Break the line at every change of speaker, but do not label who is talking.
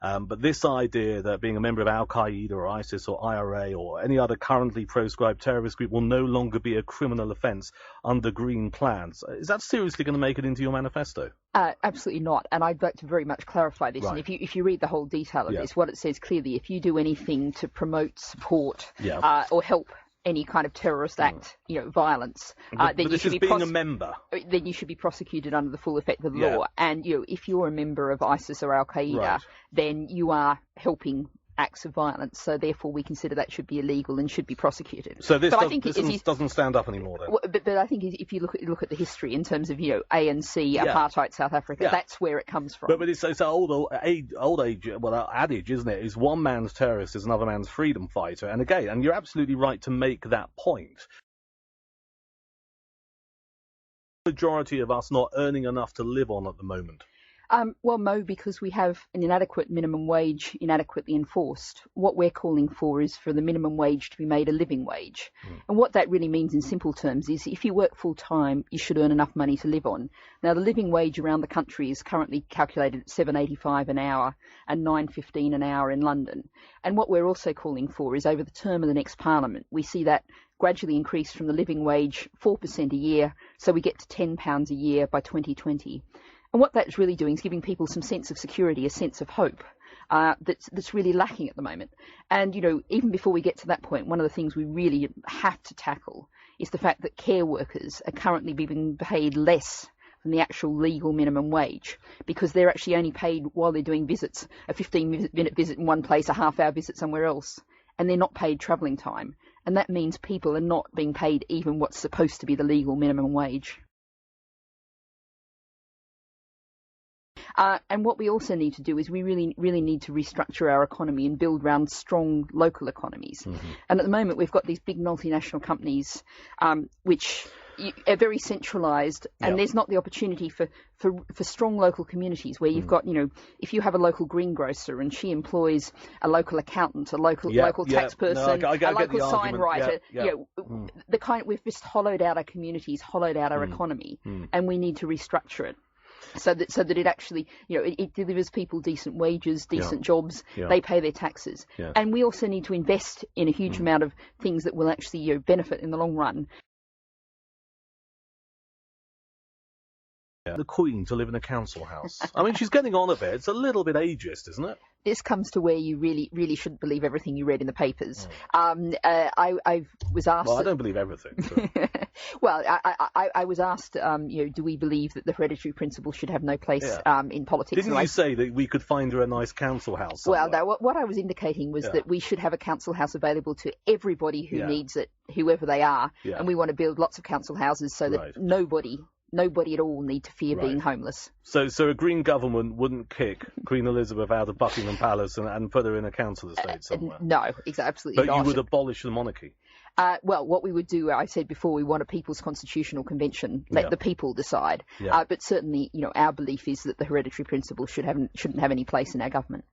But this idea that being a member of Al-Qaeda or ISIS or IRA or any other currently proscribed terrorist group will no longer be a criminal offence under green plans, is that seriously going to make it into your manifesto?
Absolutely not. And I'd like to very much clarify this.
Right.
And if you read the whole detail of this, what it says clearly, if you do anything to promote, support, or help any kind of terrorist act, violence, then you should be
being a member.
Then you should be prosecuted under the full effect of the law. And if you're a member of ISIS or Al Qaeda, then you are helping acts of violence. So therefore, we consider that should be illegal and should be prosecuted.
So this doesn't stand up anymore, then.
But I think if you look at the history in terms of ANC, apartheid, South Africa, that's where it comes from.
But it's an old adage, isn't it? Is one man's terrorist is another man's freedom fighter. And again, and you're absolutely right to make that point. The majority of us not earning enough to live on at the moment.
Well, Mo, because we have an inadequate minimum wage inadequately enforced. What we're calling for is for the minimum wage to be made a living wage. And what that really means in simple terms is if you work full time, you should earn enough money to live on. Now, the living wage around the country is currently calculated at $7.85 an hour and $9.15 an hour in London. And what we're also calling for is over the term of the next parliament, we see that gradually increase from the living wage 4% a year, so we get to £10 a year by 2020. And what that's really doing is giving people some sense of security, a sense of hope that's really lacking at the moment. And, even before we get to that point, one of the things we really have to tackle is the fact that care workers are currently being paid less than the actual legal minimum wage because they're actually only paid while they're doing visits, a 15-minute visit in one place, a half-hour visit somewhere else, and they're not paid travelling time. And that means people are not being paid even what's supposed to be the legal minimum wage. And what we also need to do is we really need to restructure our economy and build around strong local economies. And at the moment, we've got these big multinational companies which are very centralised, and there's not the opportunity for strong local communities where you've got, if you have a local greengrocer and she employs a local accountant, a local tax person, a local sign writer, we've just hollowed out our communities, hollowed out our economy, and we need to restructure it. So that it actually, it delivers people decent wages, decent jobs, they pay their taxes. And we also need to invest in a huge amount of things that will actually benefit in the long run.
The Queen to live in a council house. I mean, she's getting on a bit. It's a little bit ageist, isn't it?
This comes to where you really shouldn't believe everything you read in the papers. I was asked...
Well, I don't believe everything. So.
Well, I was asked, do we believe that the hereditary principle should have no place in politics?
Didn't you say that we could find her a nice council house somewhere?
Well, no, what I was indicating was that we should have a council house available to everybody who needs it, whoever they are, and we want to build lots of council houses so that nobody at all need to fear being homeless.
So a Green government wouldn't kick Queen Elizabeth out of Buckingham Palace and put her in a council estate somewhere?
No, absolutely not.
But you would abolish the monarchy?
Well, what we would do, I said before, we want a People's Constitutional Convention. Let the people decide. But certainly, our belief is that the hereditary principle shouldn't have any place in our government.